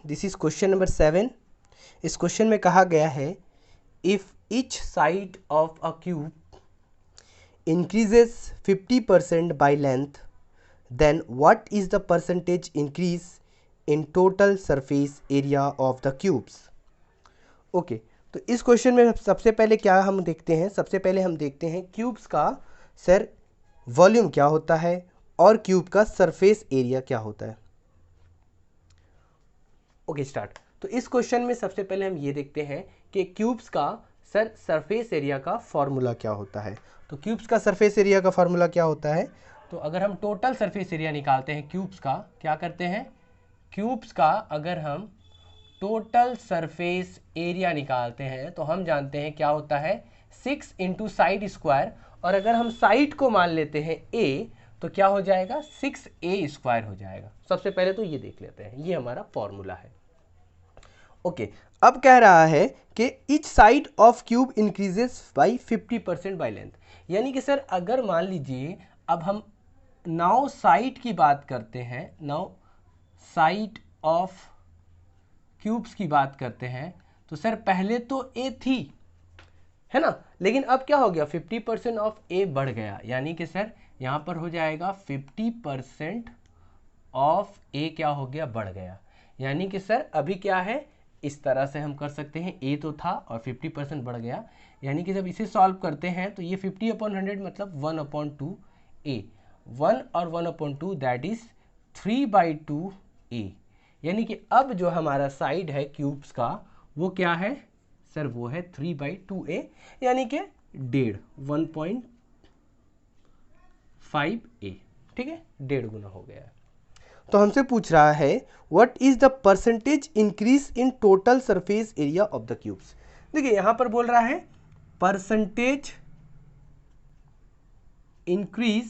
This is question number 7। इस question में कहा गया है if each side of a cube increases 50% by length, then what is the percentage increase in total surface area of the cubes? Okay तो इस question में सबसे पहले क्या हम देखते हैं, सबसे पहले हम देखते हैं क्यूब्स का सर वॉल्यूम क्या होता है और क्यूब का सरफेस एरिया क्या होता है। Okay start. तो इस क्वेश्चन में सबसे पहले हम ये देखते हैं कि क्यूब्स का सर सरफेस एरिया का फॉर्मूला क्या होता है। तो क्यूब्स का सरफेस एरिया का फॉर्मूला क्या होता है, तो अगर हम टोटल सरफेस एरिया निकालते हैं क्यूब्स का, क्या करते हैं क्यूब्स का अगर हम टोटल सरफेस एरिया निकालते हैं तो हम जानते हैं क्या होता है 6 इंटू साइड स्क्वायर, और अगर हम साइड को मान लेते हैं a तो क्या हो जाएगा 6a स्क्वायर हो जाएगा। सबसे पहले तो ये देख लेते हैं, ये हमारा फॉर्मूला है। ओके अब कह रहा है कि each side of cube increases by 50% by length, यानी कि सर अगर मान लीजिए अब हम नाउ साइड की बात करते हैं, नाउ साइड ऑफ क्यूब्स की बात करते हैं तो सर पहले तो a थी है ना, लेकिन अब क्या हो गया 50% ऑफ a बढ़ गया, यानी कि सर यहाँ पर हो जाएगा 50% ऑफ a क्या हो गया बढ़ गया, यानी कि सर अभी क्या है इस तरह से हम कर सकते हैं a तो था और 50% बढ़ गया, यानी कि जब इसे सॉल्व करते हैं तो ये 50/100 मतलब 1/2 a, 1 और 1/2 दैट इज 3/2 a, यानी कि अब जो हमारा साइड है क्यूब्स का वो क्या है सर, वो है 3/2 a, यानी कि 1.5 a, ठीक है 1.5 गुना हो गया है। तो हमसे पूछ रहा है what is the percentage increase in total surface area of the cubes. देखिए यहां पर बोल रहा है percentage increase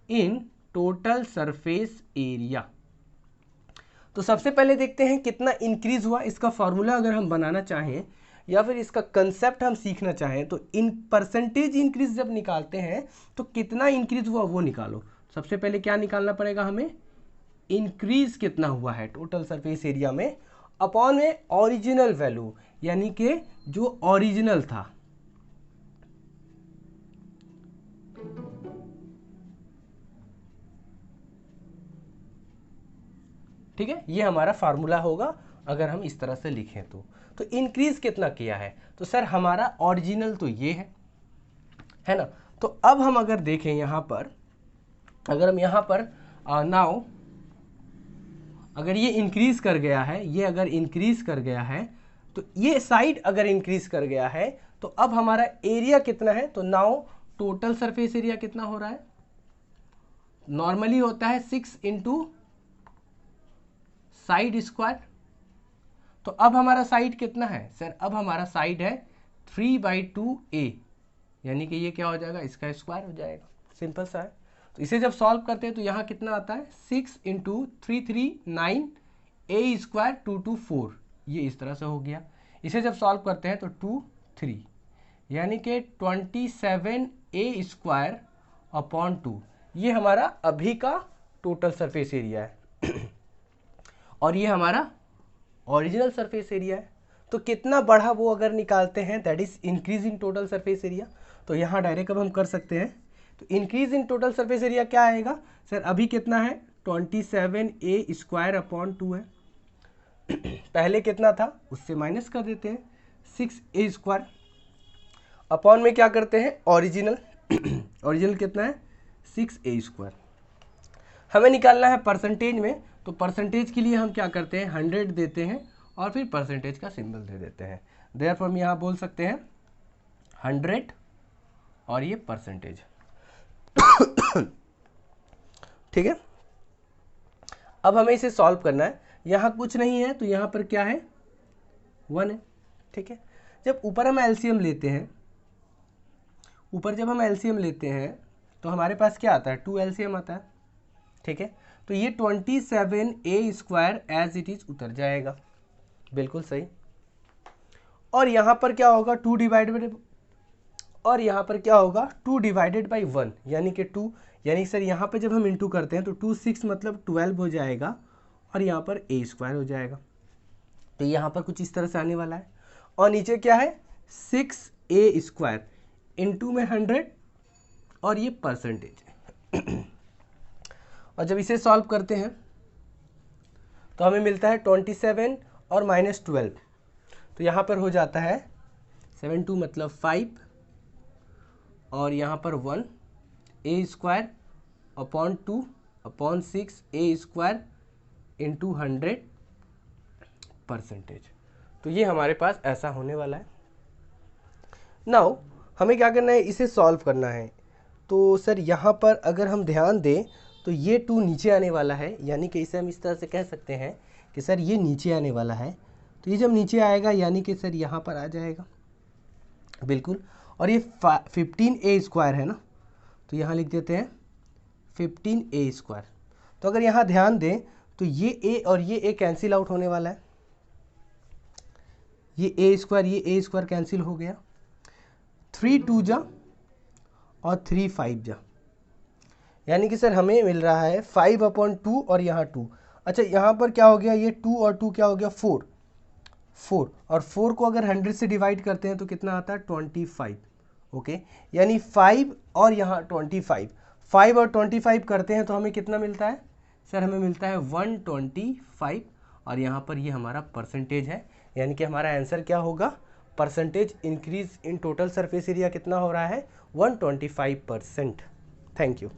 in total surface area. तो सबसे पहले देखते हैं कितना इंक्रीज हुआ, इसका फॉर्मूला अगर हम बनाना चाहें या फिर इसका कंसेप्ट हम सीखना चाहें तो इन परसेंटेज इंक्रीज जब निकालते हैं तो कितना इंक्रीज हुआ वो निकालो। सबसे पहले क्या निकालना पड़ेगा हमें, इंक्रीज कितना हुआ है टोटल सरफेस एरिया में अपॉन में ओरिजिनल वैल्यू, यानी कि जो ओरिजिनल था, ठीक है ये हमारा फार्मूला होगा अगर हम इस तरह से लिखें तो इंक्रीज कितना किया है, तो सर हमारा ओरिजिनल तो ये है ना। तो अब हम अगर देखें यहाँ पर, अगर हम यहाँ पर नाउ अगर ये इंक्रीज कर गया है, ये अगर इंक्रीज कर गया है तो ये साइड अगर इंक्रीज कर गया है तो अब हमारा एरिया कितना है, तो नाउ टोटल सरफेस एरिया कितना हो रहा है, नॉर्मली होता है 6 इंटू साइड स्क्वायर। तो अब हमारा साइड कितना है सर, अब हमारा साइड है 3/2 a, यानी कि ये क्या हो जाएगा इसका स्क्वायर हो जाएगा, सिंपल सा है। तो इसे जब सॉल्व करते हैं तो यहाँ कितना आता है 6 इंटू 3 3 9 a स्क्वायर 2 2 4, ये इस तरह से हो गया। इसे जब सॉल्व करते हैं तो 2 3, यानी कि 27 a स्क्वायर अपॉन 2, ये हमारा अभी का टोटल सरफेस एरिया है और ये हमारा ओरिजिनल सरफेस एरिया है। तो कितना बढ़ा वो अगर निकालते हैं that is increase in total surface area, तो यहाँ डायरेक्ट अब हम कर सकते हैं। तो increase in total surface area क्या आएगा सर, अभी कितना है 27a स्क्वायर अपॉन 2 है पहले कितना था उससे माइनस कर देते हैं 6a स्क्वायर अपॉन में क्या करते हैं ओरिजिनल ओरिजिनल कितना है 6a स्क्वायर। हमें निकालना है परसेंटेज में, तो परसेंटेज के लिए हम क्या करते हैं 100 देते हैं और फिर परसेंटेज का सिंबल दे देते हैं, देयरफॉर हम यहाँ बोल सकते हैं 100 और ये परसेंटेज ठीक है। अब हमें इसे सॉल्व करना है, यहाँ कुछ नहीं है तो यहाँ पर क्या है 1 है, ठीक है। जब ऊपर हम एलसीएम लेते हैं, ऊपर जब हम एलसीएम लेते हैं तो हमारे पास क्या आता है 2 एलसीएम आता है, ठीक है। तो ये 27a square as it is उतर जाएगा, बिल्कुल सही। और यहाँ पर क्या होगा 2 डिवाइडेड, और यहाँ पर क्या होगा 2 डिवाइडेड बाई 1, यानी कि 2, यानी सर यहाँ पे जब हम इंटू करते हैं तो 2 6 मतलब 12 हो जाएगा और यहाँ पर ए स्क्वायर हो जाएगा। तो यहाँ पर कुछ इस तरह से आने वाला है, और नीचे क्या है 6a स्क्वायर इंटू में 100 और ये परसेंटेज है। और जब इसे सॉल्व करते हैं तो हमें मिलता है 27 और -12, तो यहाँ पर हो जाता है 7 2 मतलब 5 और यहाँ पर 1 a square upon 2 upon 6 a square into 100 percentage. तो ये हमारे पास ऐसा होने वाला है। नाउ हमें क्या करना है, इसे सॉल्व करना है। तो सर यहाँ पर अगर हम ध्यान दें तो ये 2 नीचे आने वाला है, यानी कि इसे हम इस तरह से कह सकते हैं कि सर ये नीचे आने वाला है। तो ये जब नीचे आएगा यानी कि सर यहाँ पर आ जाएगा बिल्कुल। और ये 15a स्क्वायर है ना, तो यहाँ लिख देते हैं 15a स्क्वायर। तो अगर यहाँ ध्यान दें तो ये a और ये a कैंसिल आउट होने वाला है, ये a स्क्वायर कैंसिल हो गया, 3 2 जा और 3 5 जा, यानी कि सर हमें मिल रहा है 5/2 और यहाँ 2। अच्छा यहाँ पर क्या हो गया, ये 2 और 2 क्या हो गया 4 और 4 को अगर 100 से डिवाइड करते हैं तो कितना आता है 25। ओके, यानी 5 और यहाँ 25, 5 और 25 करते हैं तो हमें कितना मिलता है सर, हमें मिलता है 125 और यहाँ पर ये हमारा परसेंटेज है, यानी कि हमारा आंसर क्या होगा, percentage increase in total surface area कितना हो रहा है 125%। Thank you.